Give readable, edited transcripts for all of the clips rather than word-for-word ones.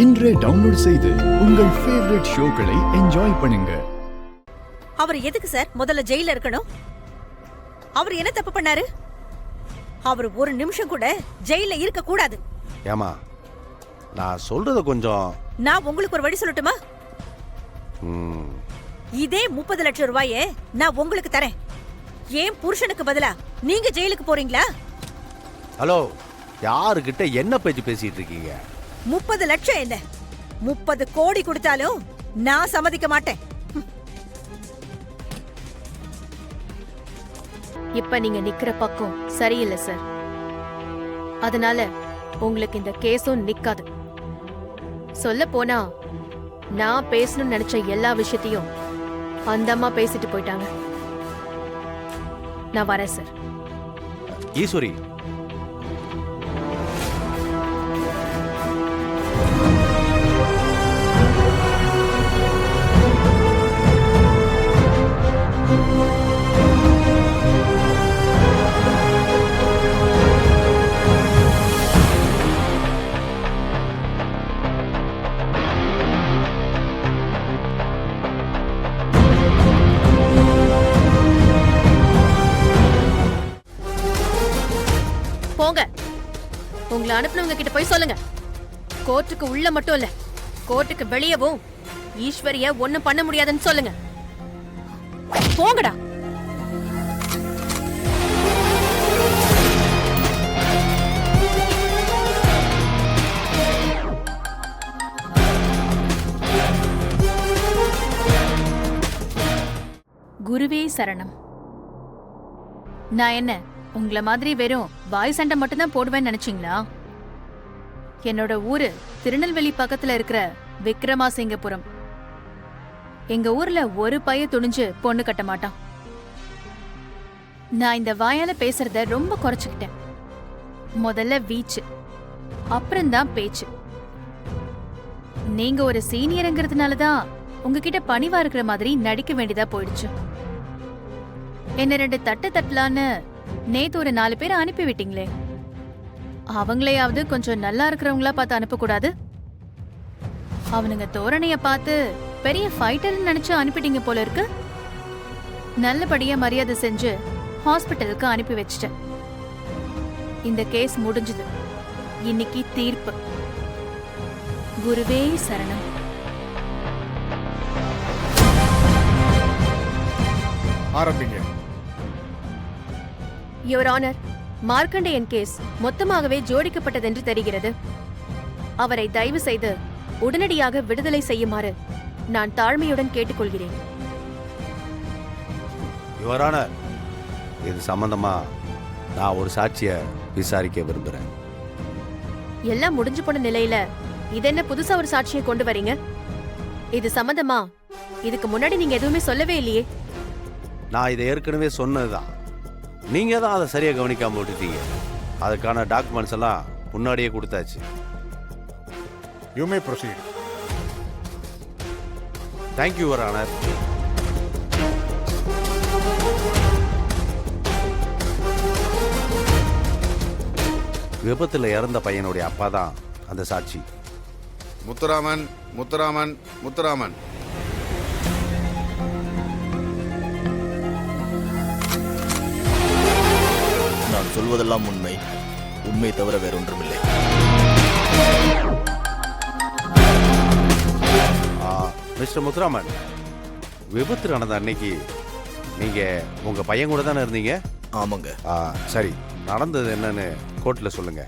இன்றே டவுன்லோட் செய்து உங்கள் ஃபேவரட் ஷோக்களை என்ஜாய் பண்ணுங்க. அவர் எதுக்கு சார் முதல்ல ஜெயில இருக்கணும்? அவர் என்ன தப்பு பண்ணாரு? அவர் ஒரு நிமிஷம் கூட ஜெயில இருக்க கூடாது. ஏமா நான் சொல்றத கொஞ்சம். நான் உங்களுக்கு ஒரு வழி சொல்லட்டுமா? இதே 30 லட்சம் ரூபாயை நான் உங்களுக்கு தரேன். ஏன் புருஷனுக்கு பதிலா நீங்க ஜெயிலுக்கு போறீங்களா? ஹலோ, யாருக்கிட்ட என்ன பேச்சு பேசிட்டு இருக்கீங்க? 30 லட்சம் என்ன 30 கோடி கொடுத்தாலும் நான் சம்மதிக்க மாட்டேன். இப்ப நீங்க நிக்கிற பக்கம் சரியில்லை சார். அதனால உங்களுக்கு இந்த கேஸும் நிக்காது. சொல்ல போனா நான் பேசணும்னு நினைச்ச எல்லா விஷயத்தையும் அந்த அம்மா பேசிட்டு போயிட்டாங்க. நான் வரேன் சார். ஈஸ்வரி, போங்க. உங்களை அனுப்புனவங்க கிட்ட போய் சொல்லுங்க. கோர்ட்டுக்கு உள்ள மட்டும் இல்ல, கோர்ட்டுக்கு வெளியவும் ஈஸ்வரிய ஒண்ணும் பண்ண முடியாதுன்னு சொல்லுங்க. போங்கடா. குருவே சரணம். நான் என்ன உங்கள மாதிரி வெறும் வாய் சண்டை மட்டும்தான் போடுவேன்னு நினைச்சீங்களா? என்னோட ஊரு திருநெல்வேலி பக்கத்துல இருக்கிற விக்ரமாசிங்கபுரம். எங்க ஊர்ல ஒரு பைய துணிஞ்சு பொண்ணு கட்ட மாட்டான். நான் இந்த வாயால பேசுறத ரொம்ப குறைச்சுக்கிட்டேன். முதல்ல வீச்சு, அப்புறம்தான் பேச்சு. நீங்க ஒரு சீனியருங்கிறதுனாலதான் உங்ககிட்ட பணிவா இருக்கிற மாதிரி நடிக்க வேண்டியதா போயிடுச்சு. என்ன 2 தட்டு தட்டலான்னு நேத்து ஒரு 4 பேரை அனுப்பி விட்டீங்களே, அவங்களையாவது கொஞ்சம் நல்லா இருக்கிறவங்களா பார்த்து அனுப்பக்கூடாது? அவனுங்க தோரணைய பார்த்து பெரிய ஃபைட்டர்னு நினைச்சு அனுப்பிட்டீங்க போல இருக்கு. நல்லபடியா மரியாதை செஞ்சு ஹாஸ்பிட்டலுக்கு அனுப்பி வச்சிட்டேன். இந்த கேஸ் முடிஞ்சது. இன்னைக்கு தீர்ப்பு. குருவே சரணம். ஆரம்பிங்க. யுவர் ஆனர், மார்க்கண்டேயன் கேஸ் மொத்தமாகவே ஜோடிக்கப்பட்டதென்று தெரிகிறது. அவரை தயவு செய்து உடனடியாக விடுதலை செய்யுமாறு நான் தாழ்மையுடன் கேட்டுக்கொள்கிறேன். யுவர் ஆனர், இது சம்பந்தமா நான் ஒரு சாட்சிய விசாரிக்க விரும்புறேன். எல்லாம் முடிஞ்சு போன நிலையில இதென்ன புதுசா ஒரு சாட்சியை கொண்டு வரீங்க? இது சம்பந்தமா இதுக்கு முன்னாடி நீங்க எதுவுமே சொல்லவே இல்லையே. நான் இதை ஏற்கனவே சொன்னதுதான். நீங்க தான் அதை சரியா கவனிக்காம விட்டுட்டீங்க. அதுக்கான டாக்குமெண்ட்ஸ் எல்லாம் முன்னாடியே கொடுத்தாச்சு. You may proceed. Thank you, Your Honor. விபத்துல இறந்த பையனுடைய அப்பா தான் அந்த சாட்சி. முத்துராமன், முத்துராமன், முத்துராமன். நான் சொல்வதெல்லாம் உண்மை, உண்மை தவிர வேறொன்றுமில்லை. மிஸ்டர் முத்துராமன், விபத்து நடந்த அன்னைக்கு நீங்க உங்க பையன் கூட தானே இருந்தீங்க? ஆமாங்க. சரி, நடந்தது என்னன்னு கோர்ட்ல சொல்லுங்க.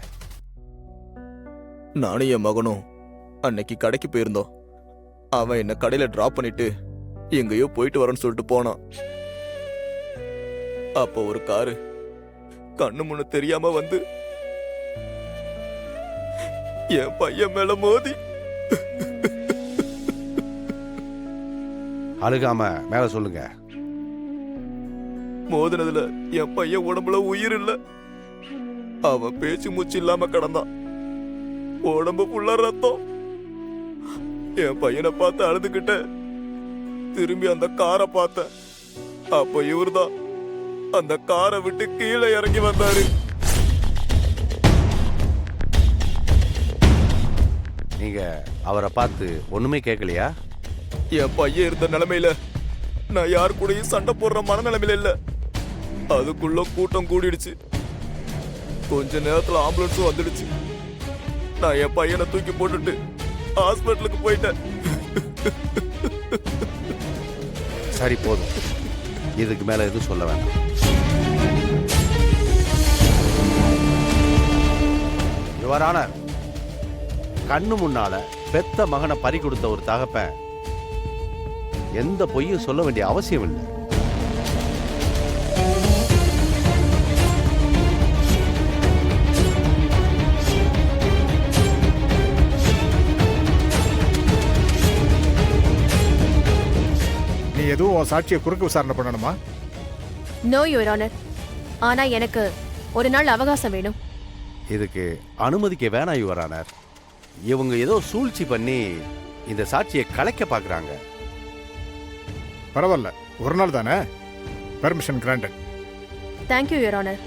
நானும் என் மகனும் அன்னைக்கு கடைக்கு போயிருந்தோம். அவன் என்ன கடையில டிராப் பண்ணிட்டு எங்கேயோ போயிட்டு வரேன்னு சொல்லிட்டு போனான். அப்போ ஒரு காரு கண்ணு முன்னு தெரியாம வந்து என் பையன் மேல மோதி. அழுகாம மேல சொல்லுங்க. மோதினதுல என் பையன் உடம்புல உயிர் இல்ல. அவன் பேச்சு மூச்சு இல்லாம கிடந்தான். உடம்பு ஃபுல்லா ரத்தம். என் பையனை பார்த்து அழுதுகிட்ட திரும்பி அந்த காரை பார்த்தேன். அப்ப இவர்தான் அந்த காரை விட்டு கீழே இறங்கி வந்தாரு. நீங்க அவரை பார்த்து ஒண்ணுமே கேட்கலையா? என் பையன் இருந்த நிலைமையில நான் யார் கூடயும் சண்டை போடுற மனநிலைமையில இல்ல. அதுக்குள்ள கூட்டம் கூடிடுச்சு. கொஞ்ச நேரத்துல ஆம்புலன்ஸும் வந்துடுச்சு. நான் என் பையனை தூக்கி போட்டுட்டு ஹாஸ்பிட்டலுக்கு போயிட்டேன். சரி போதும், இதுக்கு மேல எதுவும் சொல்ல வேண்டாம். யுவர் ஆனர், கண்ணு முன்னால பெத்த மகனை பறி கொடுத்த ஒரு தகப்பன் எந்த பொய்யும் சொல்ல வேண்டிய அவசியம் இல்லை. நீ எதுவும் உன் சாட்சியை குறுக்கு விசாரணை பண்ணணுமா? No your honour. ஆனா எனக்கு ஒரு நாள் அவகாசம் வேணும். இதுக்கு அனுமதிக்க வேணாம் யுவர் ஆனர். இவங்க ஏதோ சூழ்ச்சி பண்ணி இந்த சாட்சியை கலைக்க பார்க்குறாங்க. பரவாயில்ல, ஒரு நாள் தானே. Permission granted. Thank you your honour.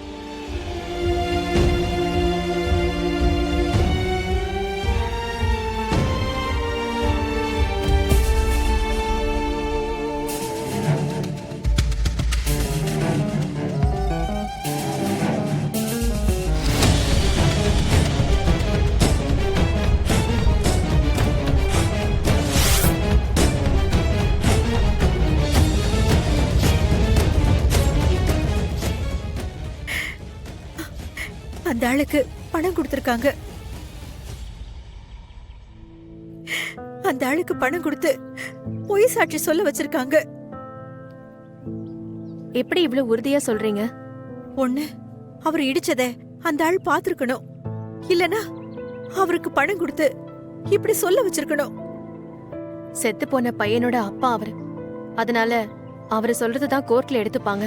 அந்த ஆளுக்கு பணம் கொடுத்திருக்காங்க. அந்த ஆளுக்கு பணம் கொடுத்து பொய் சாட்சி சொல்ல வச்சிருக்காங்க. எப்படி இவ்வளவு உறுதியா சொல்றீங்க? ஒண்ணு, அவர் இடிச்சத அந்த ஆள் பாத்துருக்கணும். இல்லனா அவருக்கு பணம் கொடுத்து இப்படி சொல்ல வச்சிருக்கணும். செத்து போன பையனோட அப்பா அவரு. அதனால அவரு சொல்றதுதான் கோர்ட்ல எடுத்துப்பாங்க.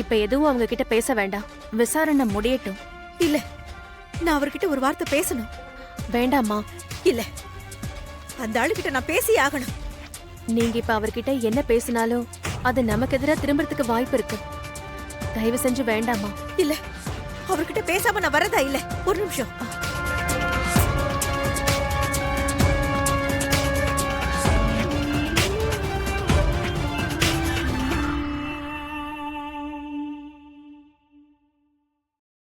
இப்ப எதுவும் அவங்க கிட்ட பேச வேண்டாம். விசாரணை முடியட்டும். இல்ல, நான் அவர்கிட்ட ஒரு வார்த்தை பேசணும். வேண்டாமா? இல்ல, அந்த ஆளுகிட்ட நான் பேசியே ஆகணும். நீங்க இப்ப அவர்கிட்ட என்ன பேசினாலும் அது நமக்கு எதிரா திரும்பறதுக்கு வாய்ப்பு இருக்கு. தயவு செஞ்சு வேண்டாமா? இல்ல, அவர்கிட்ட பேசாம நான் வரதா இல்ல. ஒரு நிமிஷம்.